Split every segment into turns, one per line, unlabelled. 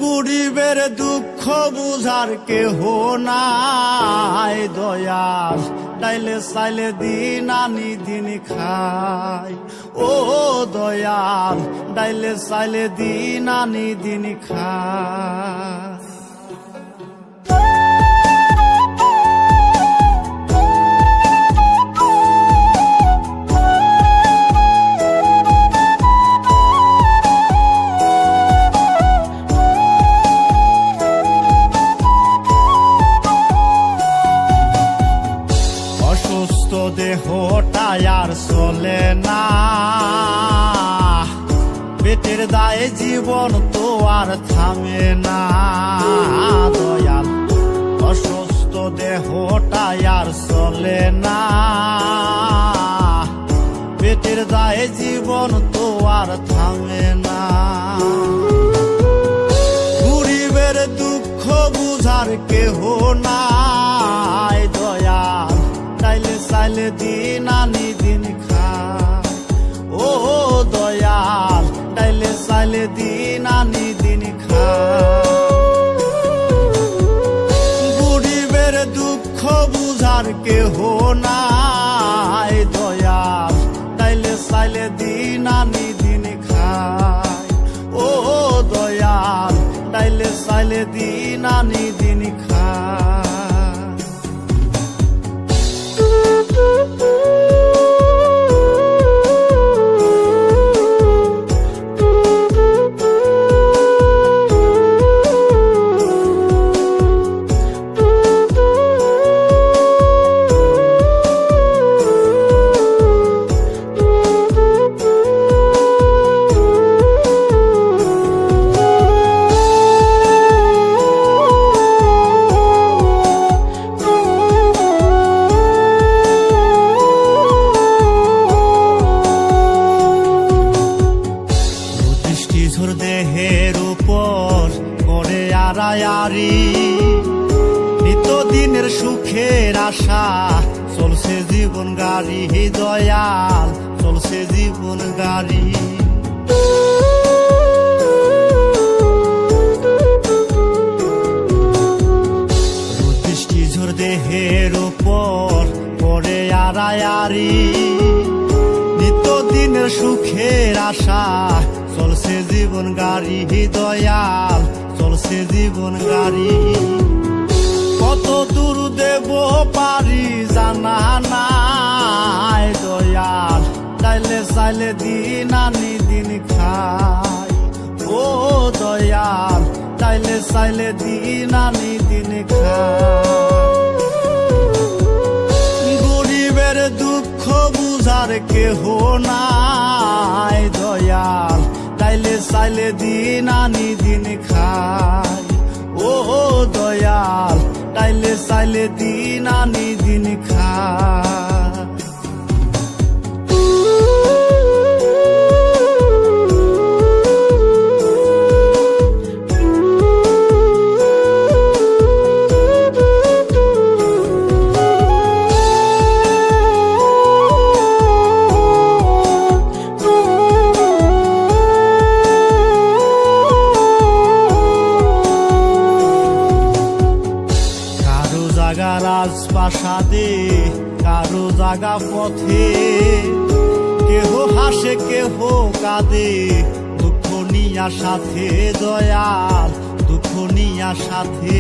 গরিবের দুঃখ বুঝার কেহ নাই দয়াল, তাইলে চাইলে দিন আনি দিন খাই। ও দয়াল, ডাইলে চাইলে দিন আনি দিন খাই। অসুস্থ দেহটাই আর চলে না, পেটের দায়ে জীবন তো আর থামে না দয়াল। অসুস্থ দেহটাই আর চলে না, পেটের দায়ে জীবন তো আর থামে না। গরিবের দুঃখ বুঝার কেহ নাই দয়াল, তাইলে চাইলে দিন আনি দিন খাই। ও দয়াল, তাইলে চাইলে দিন আনি দিন খাই। গরিবের দুঃখ বুঝার কেহ নাই দয়াল, তাইলে চাইলে দিন আনি দিন খাই। ও দয়াল, তাইলে চাইলে দিন আনি দিন খাই। দেহের উপর করে আড়ায়ারি, নিত্যদিনের সুখের আশা চলছে জীবন গাড়ি দয়াল, চলছে জীবন গাড়ি। দৃষ্টিঝোর দেহের উপর করে আড়ায়ারি, নিত্যদিনের সুখের আশা চলছে জীবন গাড়ি দয়াল, চলছে জীবন গাড়ি। কত দূর দেব পারি জানা নাই দয়াল, তাইলে চাইলে দিন আনি দিন খাই। ও দয়াল, তাইলে চাইলে দিন আনি দিন খাই। গরিবের দুঃখ বুঝার কেহ নাই দয়াল, তাইলে চাইলে দিন আনি দিন খাই। ও দয়াল, তাইলে চাইলে দিন আনি দিন খাই। জাগা রাজপ্রাসাদে, কারো জাগা পথে, কেহ হাসে কেহ কাঁদে, দুঃখ নিয়া সাথে দয়াল, দুঃখ নিয়া সাথে।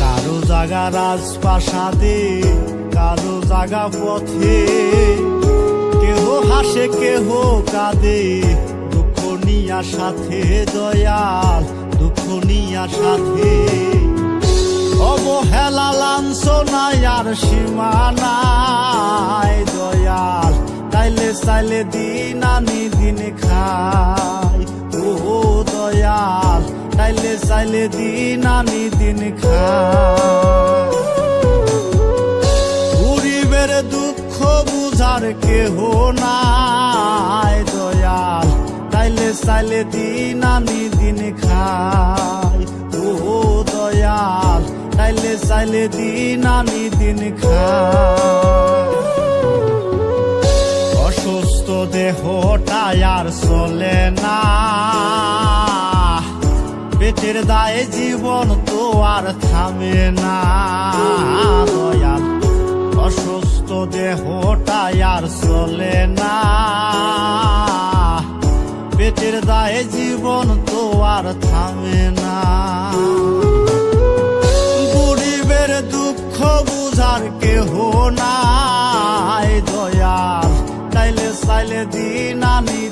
কারো জাগা রাজপ্রাসাদে, কারো জাগা পথে, কেহ হাসে কেহ কাঁদে, নিয়া সাথে দয়াল, দুঃখ নিয়া সাথে। অবহেলা লাঞ্ছনাই আর সীমানাই দয়াল, তাইলে চাইলে দিন আনি দিন খাই। ও দয়াল, তাইলে চাইলে দিন আনি দিন খাই। গরিবের দুঃখ বুঝার কেহ নাই দয়াল, তাইলে চাইলে দিন আনি দিন খাই। ও দয়াল, তাইলে চাইলে দিন আনি দিন খাই। দেহটা আর চলে না, পেটের দায়ে জীবন তো আর থামে না দয়াল, অসুস্থ দেহটা আর চলে না, পেটের দায়ে জীবন তো আর থামে না। গরিবের দুঃখ বুঝার কেহ নাই দয়াল, চাইলে দিন আনি